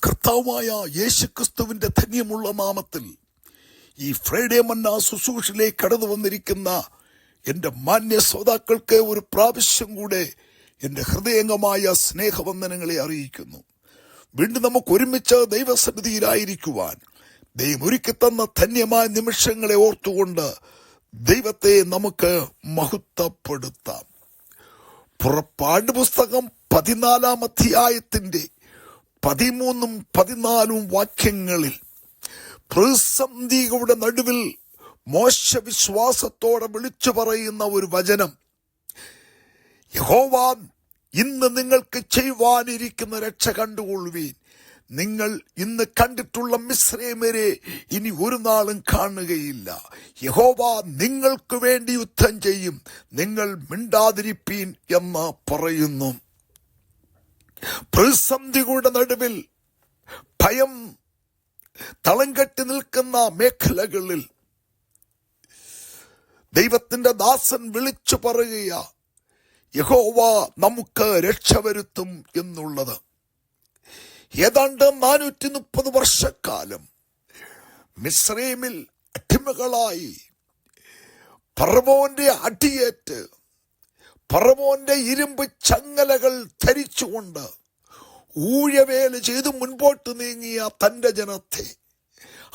കർത്താവായ യേശുക്രിസ്തുവിന്റെ ധന്യമുള്ള നാമത്തിൽ ഈ ഫ്രൈഡേ മന്ന ശുശ്രൂഷയിലേക്ക് കടന്നു വന്നിരിക്കുന്ന എൻ്റെ മാന്യ ശ്രോതാക്കൾക്ക് ഒരു പ്രാവശ്യം കൂടെ എൻ്റെ ഹൃദയംഗമായ സ്നേഹവന്ദനങ്ങളെ അറിയിക്കുന്നു. വീണ്ടും നമുക്ക് ഒരുമിച്ച് ദൈവസന്നിധിയിലായിരിക്കുവാൻ ദൈവം ഒരുക്കി തന്ന ധന്യമായ നിമിഷങ്ങളെ ഓർത്തുകൊണ്ട് ദൈവത്തെ നമുക്ക് മഹത്വപ്പെടുത്താം. പുറപ്പാട് പുസ്തകം 14 അധ്യായത്തിന്റെ 13-14 വാക്യങ്ങളിൽ പ്രതിസന്ധികളുടെ നടുവിൽ മോശ വിശ്വാസത്തോടെ വിളിച്ചു പറയുന്ന ഒരു വചനം, യഹോവ ഇന്ന് നിങ്ങൾക്ക് ചെയ്യുവാനിരിക്കുന്ന രക്ഷ കണ്ടുകൊള്ളുവീൻ. നിങ്ങൾ ഇന്ന് കണ്ടിട്ടുള്ള മിസ്രൈമ്യരെ ഇനി ഒരു നാളും കാണുകയില്ല. യഹോവ നിങ്ങൾക്ക് വേണ്ടി യുദ്ധം ചെയ്യും, നിങ്ങൾ മിണ്ടാതിരിപ്പീൻ എന്ന് പറയുന്നു. പ്രതിസന്ധികളുടെ നടുവിൽ ഭയം തളം കെട്ടി നിൽക്കുന്ന മേഖലകളിൽ ദൈവത്തിന്റെ ദാസൻ വിളിച്ചു പറയുക, യഹോവ നമുക്ക് രക്ഷ വരുത്തും എന്നുള്ളത്. ഏതാണ്ട് 430 വർഷക്കാലം മിസ്രൈമിൽ അടിമകളായി ഫറവോന്റെ അടിയേറ്റ് ഫറവോന്റെ ഇരുമ്പ് ചങ്ങലകൾ ധരിച്ചുകൊണ്ട് ഊഴവേല ചെയ്ത് മുൻപോട്ട് നീങ്ങിയ തന്റെ ജനത്തെ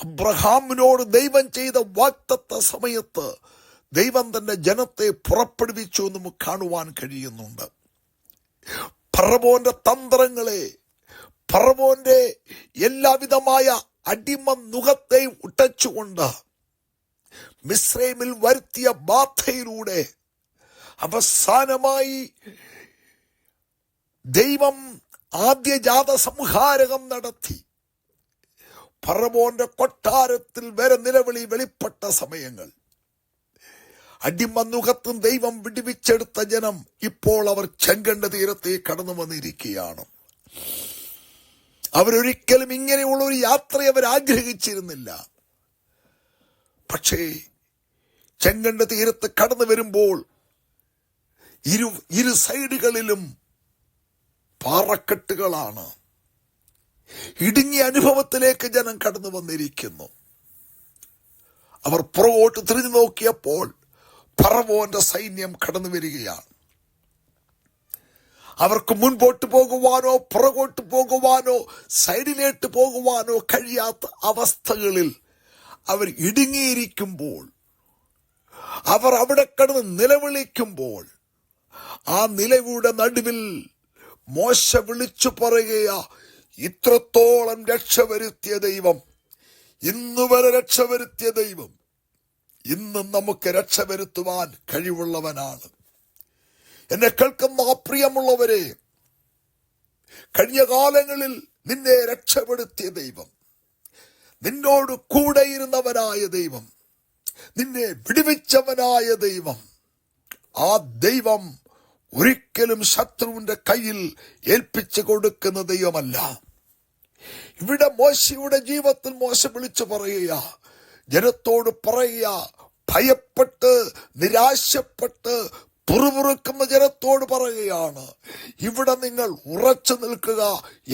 അബ്രഹാമിനോട് ദൈവം ചെയ്ത വാഗ്ദത്ത സമയത്ത് ദൈവം തന്റെ ജനത്തെ പുറപ്പെടുവിച്ചു നമുക്ക് കാണുവാൻ കഴിയുന്നുണ്ട്. ഫറവോന്റെ തന്ത്രങ്ങളെ, ഫറവോന്റെ എല്ലാവിധമായ അടിമ നുഖത്തെയും ഉടച്ചുകൊണ്ട് മിസ്രൈമിൽ വരുത്തിയ ബാധയിലൂടെ അവസാനമായി ദൈവം ആദ്യജാത സംഹാരകം നടത്തി ഫറവോന്റെ കൊട്ടാരത്തിൽ വരെ നിലവിളി വെളിപ്പെട്ട സമയങ്ങൾ, അടിമനുഖത്തും ദൈവം വിടുവിച്ചെടുത്ത ജനം ഇപ്പോൾ അവർ ചെങ്കണ്ട തീരത്തേക്ക് കടന്നു വന്നിരിക്കുകയാണ്. അവരൊരിക്കലും ഇങ്ങനെയുള്ള ഒരു യാത്ര അവർ ആഗ്രഹിച്ചിരുന്നില്ല. പക്ഷേ ചെങ്കണ്ട തീരത്ത് കടന്നു വരുമ്പോൾ ഇരു സൈഡുകളിലും പാറക്കെട്ടുകളാണ്. ഇടുങ്ങിയ അനുഭവത്തിലേക്ക് ജനം കടന്നു വന്നിരിക്കുന്നു. അവർ പുറകോട്ട് തിരിഞ്ഞു നോക്കിയപ്പോൾ ഫറവോന്റെ സൈന്യം കടന്നു വരികയാണ്. അവർക്ക് മുൻപോട്ട് പോകുവാനോ പുറകോട്ട് പോകുവാനോ സൈഡിലേക്ക് പോകുവാനോ കഴിയാത്ത അവസ്ഥകളിൽ അവർ ഇടുങ്ങിയിരിക്കുമ്പോൾ, അവർ അവിടെ കടന്ന് നിലവിളിക്കുമ്പോൾ, ആ നിലവിളിയുടെ നടുവിൽ മോശ വിളിച്ചു പറയുക, ഇത്രത്തോളം രക്ഷവരുത്തിയ ദൈവം, ഇന്നുവരെ രക്ഷവരുത്തിയ ദൈവം ഇന്നും നമുക്ക് രക്ഷവരുത്തുവാൻ കഴിവുള്ളവനാണ്. എന്നെ കേൾക്കുന്ന പ്രിയമുള്ളവരെ, കഴിഞ്ഞ കാലങ്ങളിൽ നിന്നെ രക്ഷപ്പെടുത്തിയ ദൈവം, നിന്നോട് കൂടെയിരുന്നവനായ ദൈവം, നിന്നെ വിടുവിച്ചവനായ ദൈവം, ആ ദൈവം ഒരിക്കലും ശത്രുവിന്റെ കയ്യിൽ ഏൽപ്പിച്ചു കൊടുക്കുന്ന ദൈവമല്ല. ഇവിടെ മോശയുടെ ജീവിതത്തിൽ മോശ വിളിച്ചു പറയുക, ജനത്തോട് പറയുക, ഭയപ്പെട്ട് നിരാശപ്പെട്ട് പുറപുറുക്കുന്ന ജനത്തോട് പറയുകയാണ്, ഇവിടെ നിങ്ങൾ ഉറച്ചു നിൽക്കുക,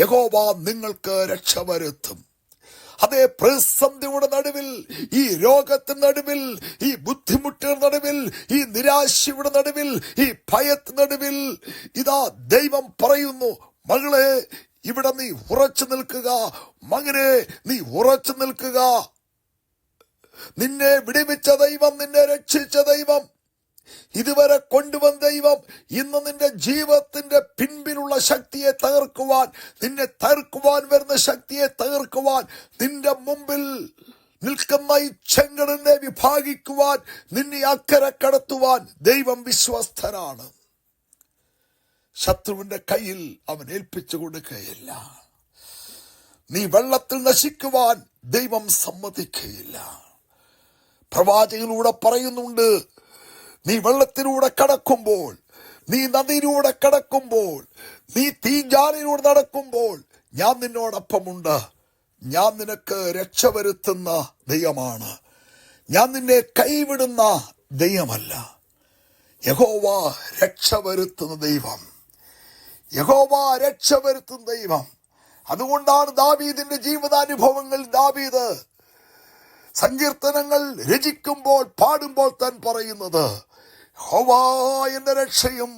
യഹോവ നിങ്ങൾക്ക് രക്ഷ വരുത്തും. അതേ പ്രതിസന്ധിയുടെ നടുവിൽ, ഈ രോഗത്തിന് നടുവിൽ, ഈ ബുദ്ധിമുട്ടുകളുടെ നടുവിൽ, ഈ നിരാശയുടെ നടുവിൽ, ഈ ഭയത്തിന് നടുവിൽ ഇതാ ദൈവം പറയുന്നു, മകളെ ഇവിടെ നീ ഉറച്ചു നിൽക്കുക, മകനെ നീ ഉറച്ചു നിൽക്കുക. നിന്നെ വിടുവിച്ച ദൈവം, നിന്നെ രക്ഷിച്ച ദൈവം, ഇതുവരെ കൊണ്ടുവന്ന ദൈവം ഇന്ന് നിന്റെ ജീവിതത്തിന്റെ പിൻപിലുള്ള ശക്തിയെ തകർക്കുവാൻ, നിന്നെ തകർക്കുവാൻ വരുന്ന ശക്തിയെ തകർക്കുവാൻ, നിന്റെ മുമ്പിൽ നിൽക്കുന്ന ഈ ചെങ്കടലിനെ വിഭാഗിക്കുവാൻ, നിന്നെ അക്കരെ കടത്തുവാൻ ദൈവം വിശ്വസ്തനാണ്. ശത്രുവിന്റെ കയ്യിൽ അവൻ ഏൽപ്പിച്ചു കൊടുക്കുകയില്ല. നീ വെള്ളത്തിൽ നശിക്കുവാൻ ദൈവം സമ്മതിക്കുകയില്ല. പ്രവാചകനിലൂടെ പറയുന്നുണ്ട്, നീ വെള്ളത്തിലൂടെ കടക്കുമ്പോൾ, നീ നദിയിലൂടെ കടക്കുമ്പോൾ, നീ തീജാലിലൂടെ നടക്കുമ്പോൾ ഞാൻ നിന്നോടൊപ്പമുണ്ട്. ഞാൻ നിനക്ക് രക്ഷ വരുത്തുന്ന ദൈവമാണ്. ഞാൻ നിന്നെ കൈവിടുന്ന ദൈവമല്ല. യഹോവ രക്ഷ വരുത്തുന്ന ദൈവം, യഹോവ രക്ഷ വരുത്തുന്ന ദൈവം. അതുകൊണ്ടാണ് ദാവീദിന്റെ ജീവിതാനുഭവങ്ങൾ ദാവീദ് സങ്കീർത്തനങ്ങൾ രചിക്കുമ്പോൾ പാടുമ്പോൾ താൻ പറയുന്നത്, യഹോവ എന്റെ രക്ഷയും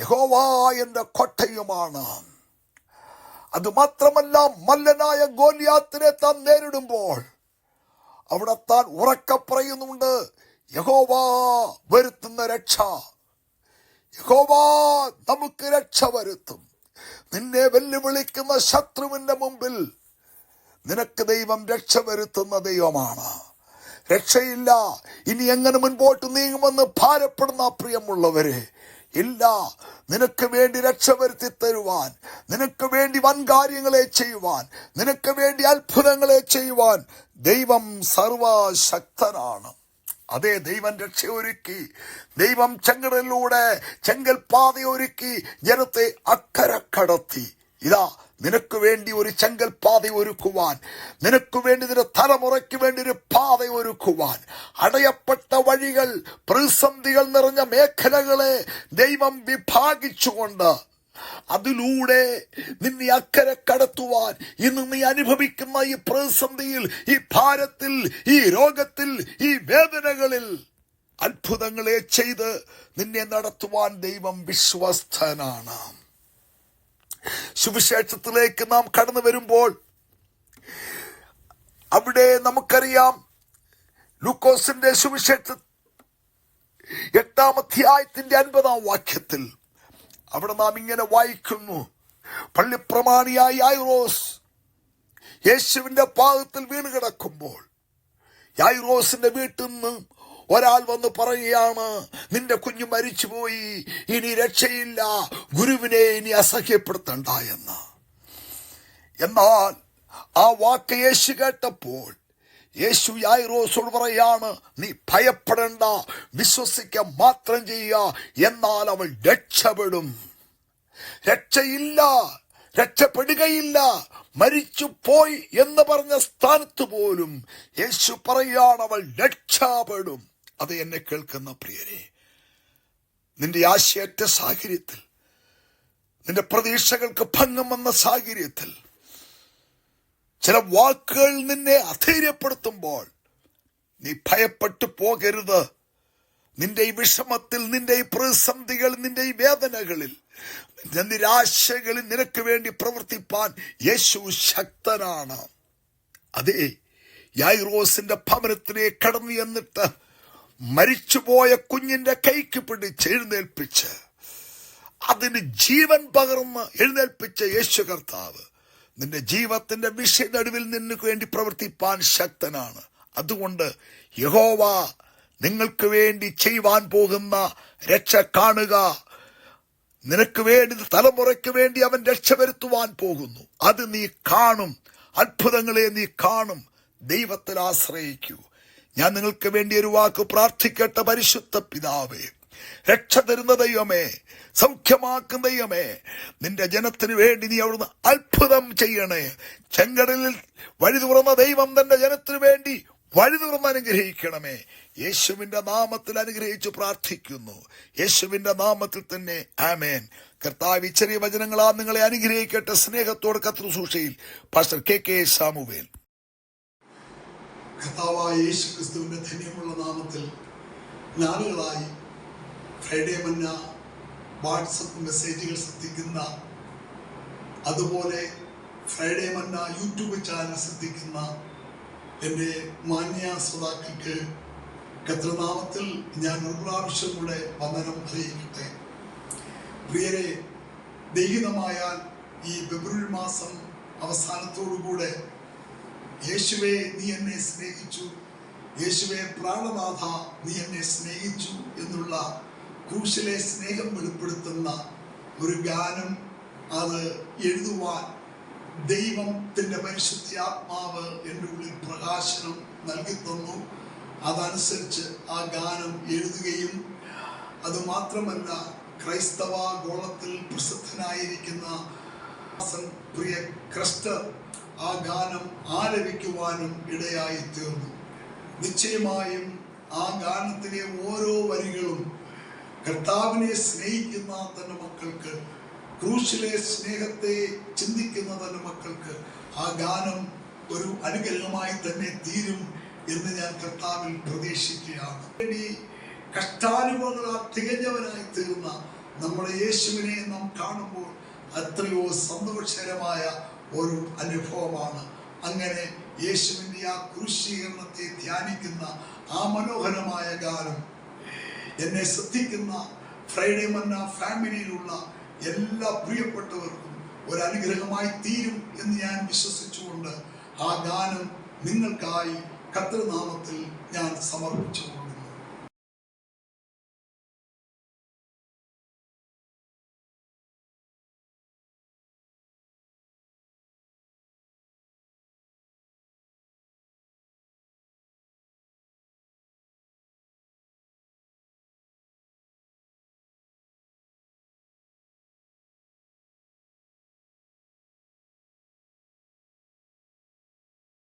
യഹോവ എന്റെ കോട്ടയുമാണ്. അതുമാത്രമല്ല, മല്ലനായ ഗോലിയാത്തിനെ താൻ നേരിടുമ്പോൾ അവിടെ താൻ ഉറക്കെ പറയുന്നുണ്ട്, യഹോവ വരുത്തുന്ന രക്ഷ, യഹോവ നമുക്ക് രക്ഷ വരുത്തും. നിന്നെ വെല്ലുവിളിക്കുന്ന ശത്രുവിന്റെ മുമ്പിൽ നിനക്ക് ദൈവം രക്ഷ വരുത്തുന്ന ദൈവമാണ്. രക്ഷയില്ല, ഇനി എങ്ങനെ മുൻപോട്ട് നീങ്ങുമെന്ന് ഭാരപ്പെടുന്ന പ്രിയമുള്ളവരെ, ഇല്ല. നിനക്ക് വേണ്ടി രക്ഷ വരുത്തി തരുവാൻ, നിനക്ക് വേണ്ടി വൻ കാര്യങ്ങളെ ചെയ്യുവാൻ, നിനക്ക് വേണ്ടി അത്ഭുതങ്ങളെ ചെയ്യുവാൻ ദൈവം സർവശക്തനാണ്. അതേ, ദൈവം രക്ഷയൊരുക്കി, ദൈവം ചെങ്കടലിലൂടെ ചെങ്കൽ പാതയൊരുക്കി ജനത്തെ അക്കരെ കടത്തി. ഇതാ നിനക്ക് വേണ്ടി ഒരു ചെങ്കൽ പാത ഒരുക്കുവാൻ, നിനക്ക് വേണ്ടി നിന്റെ തലമുറയ്ക്ക് വേണ്ടി ഒരു പാത ഒരുക്കുവാൻ, അടയപ്പെട്ട വഴികൾ, പ്രതിസന്ധികൾ നിറഞ്ഞ മേഖലകളെ ദൈവം വിഭാഗിച്ചുകൊണ്ട് അതിലൂടെ നിന്നെ അക്കരെ കടത്തുവാൻ, ഇന്ന് നീ അനുഭവിക്കുന്ന ഈ പ്രതിസന്ധിയിൽ, ഈ ഭാരത്തിൽ, ഈ രോഗത്തിൽ, ഈ വേദനകളിൽ അത്ഭുതങ്ങളെ ചെയ്ത് നിന്നെ നടത്തുവാൻ ദൈവം വിശ്വസ്തനാണ്. സുവിശേഷത്തിലേക്ക് നാം കടന്നു വരുമ്പോൾ അവിടെ നമുക്കറിയാം, ലൂക്കോസിന്റെ സുവിശേഷം 8-ാം അധ്യായത്തിന്റെ 50-ാം വാക്യത്തിൽ അവിടെ നാം ഇങ്ങനെ വായിക്കുന്നു, പള്ളിപ്രമാണിയായ യായിറോസ് യേശുവിന്റെ പാദത്തിൽ വീണ് കിടക്കുമ്പോൾ യായിറോസിന്റെ വീട്ടിൽ നിന്ന് ഒരാൾ വന്ന് പറയുകയാണ്, നിന്റെ കുഞ്ഞു മരിച്ചുപോയി, ഇനി രക്ഷയില്ല, ഗുരുവിനെ ഇനി അസഹ്യപ്പെടുത്തണ്ട എന്ന്. എന്നാൽ ആ വാക്ക് യേശു കേട്ടപ്പോൾ യേശു യായിറോസോട് പറയാണ്, നീ ഭയപ്പെടേണ്ട, വിശ്വസിക്കുക മാത്രം ചെയ്യുക, എന്നാൽ അവൾ രക്ഷപ്പെടും. രക്ഷയില്ല, രക്ഷപ്പെടുകയില്ല, മരിച്ചു പോയി എന്ന് പറഞ്ഞ സ്ഥാനത്ത് പോലും യേശു പറയാണ് അവൾ രക്ഷപ്പെടും. അത് എന്നെ കേൾക്കുന്ന പ്രിയരെ, നിന്റെ ആശയറ്റ സാഹചര്യത്തിൽ, നിന്റെ പ്രതീക്ഷകൾക്ക് ഭംഗം വന്ന സാഹചര്യത്തിൽ ചില വാക്കുകൾ നിന്നെ അധൈര്യപ്പെടുത്തുമ്പോൾ നീ ഭയപ്പെട്ടു പോകരുത്. നിന്റെ ഈ വിഷമത്തിൽ, നിന്റെ ഈ പ്രതിസന്ധികൾ, നിന്റെ ഈ വേദനകളിൽ, നിന്റെ നിരാശകളിൽ നിനക്ക് വേണ്ടി പ്രവർത്തിപ്പാൻ യേശു ശക്തനാണ്. അതേ, യായിറോസിന്റെ ഭവനത്തിനെ കടന്നു എന്നിട്ട് മരിച്ചുപോയ കുഞ്ഞിന്റെ കൈക്ക് പിടിച്ച് എഴുന്നേൽപ്പിച്ച് അതിന് ജീവൻ പകർന്ന് എഴുന്നേൽപ്പിച്ച യേശു കർത്താവ് നിന്റെ ജീവിതത്തിന്റെ വിഷയനടുവിൽ നിനക്ക് വേണ്ടി പ്രവർത്തിപ്പാൻ ശക്തനാണ്. അതുകൊണ്ട് യഹോവ നിങ്ങൾക്ക് വേണ്ടി ചെയ്യുവാൻ പോകുന്ന രക്ഷ കാണുക. നിനക്ക് വേണ്ടി, തലമുറയ്ക്ക് വേണ്ടി അവൻ രക്ഷ വരുത്തുവാൻ പോകുന്നു. അത് നീ കാണും, അത്ഭുതങ്ങളെ നീ കാണും. ദൈവത്തിൽ ആശ്രയിക്കൂ. ഞാൻ നിങ്ങൾക്ക് വേണ്ടി ഒരു വാക്ക് പ്രാർത്ഥിക്കട്ടെ. പരിശുദ്ധ പിതാവേ, രക്ഷ തരുന്ന ദൈവമേ, സൗഖ്യമാക്കുന്ന ദൈവമേ, നിന്റെ ജനത്തിന് വേണ്ടി നീ അവിടുന്ന് അത്ഭുതം ചെയ്യണേ. ചെങ്കടലിൽ വഴി തുറന്ന ദൈവം തന്റെ ജനത്തിന് വേണ്ടി വഴി തുറന്ന് അനുഗ്രഹിക്കണമേ. യേശുവിന്റെ നാമത്തിൽ അനുഗ്രഹിച്ചു പ്രാർത്ഥിക്കുന്നു. യേശുവിന്റെ നാമത്തിൽ തന്നെ ആമേൻ. കർത്താവ് ചെറിയ വചനങ്ങളാ നിങ്ങളെ അനുഗ്രഹിക്കട്ടെ. സ്നേഹത്തോട് കർത്തൃസൂക്ഷയിൽ പാസ്റ്റർ കെ സാമുവേൽ. കർത്താവായ യേശു ക്രിസ്തുവിന്റെ ധന്യമുള്ള നാമത്തിൽ നാളുകളായി ഫ്രൈഡേ മന്ന വാട്സപ്പ് മെസ്സേജുകൾ ശ്രദ്ധിക്കുന്ന, അതുപോലെ ഫ്രൈഡേ മന്ന യൂട്യൂബ് ചാനൽ ശ്രദ്ധിക്കുന്ന എൻ്റെ മാന്യ ശ്രോതാക്കൾക്ക് കർത്തൃനാമത്തിൽ ഞാൻ ഒരു പ്രാവശ്യം കൂടെ വന്ദനം അറിയിക്കട്ടെ. പ്രിയരെ, ദൈഹികമായാൽ ഈ ഫെബ്രുവരി മാസം അവസാനത്തോടുകൂടെ യേശുവേ നീ എന്നെ സ്നേഹിച്ചു, യേശുവേ പ്രാണനാഥ നീ എന്നെ സ്നേഹിച്ചു എന്നുള്ള ക്രൂശിലെ സ്നേഹം വെളിപ്പെടുത്തുന്ന ഒരു ഗാനം അത് എഴുതുവാൻ ദൈവത്തിൻ്റെ പരിശുദ്ധാത്മാവ് എൻ്റെ ഉള്ളിൽ പ്രകാശനം നൽകി തന്നു. അതനുസരിച്ച് ആ ഗാനം എഴുതുകയും, അതുമാത്രമല്ല ക്രൈസ്തവ ഗോളത്തിൽ പ്രസിദ്ധനായിരിക്കുന്ന പ്രിയ ക്രിസ്റ്റർ ആ ഗാനം ആലപിക്കുവാനും ഇടയായി തീർന്നു. നിശ്ചയമായും ആ ഗാനത്തിലെ ഓരോ വരികളും കർത്താവിനെ സ്നേഹിക്കുന്ന തന്റെ മക്കൾക്ക് ക്രൂശിലെ സ്നേഹത്തെ ചിന്തിക്കുന്ന തന്നെ മക്കൾക്ക് ആ ഗാനം ഒരു അനുഗ്രഹമായി തന്നെ തീരും എന്ന് ഞാൻ കർത്താവിൽ പ്രതീക്ഷിക്കുകയാണ്. ഈ കഷ്ടാനുഭവങ്ങളാൽ തികഞ്ഞവനായി തീർന്ന നമ്മുടെ യേശുവിനെ നാം കാണുമ്പോൾ അത്രയോ സന്തോഷകരമായ ഒരു അനുഭവമാണ്. അങ്ങനെ യേശുവിൻ്റെ ആ ക്രൂശീകരണത്തെ ധ്യാനിക്കുന്ന ആ മനോഹരമായ ഗാനം എന്നെ ശ്രദ്ധിക്കുന്ന ഫ്രൈഡേ മന്ന ഫാമിലിയിലുള്ള എല്ലാ പ്രിയപ്പെട്ടവർക്കും ഒരു അനുഗ്രഹമായി തീരും എന്ന് ഞാൻ വിശ്വസിച്ചുകൊണ്ട് ആ ഗാനം നിങ്ങൾക്കായി കർത്തൃനാമത്തിൽ ഞാൻ സമർപ്പിച്ചു.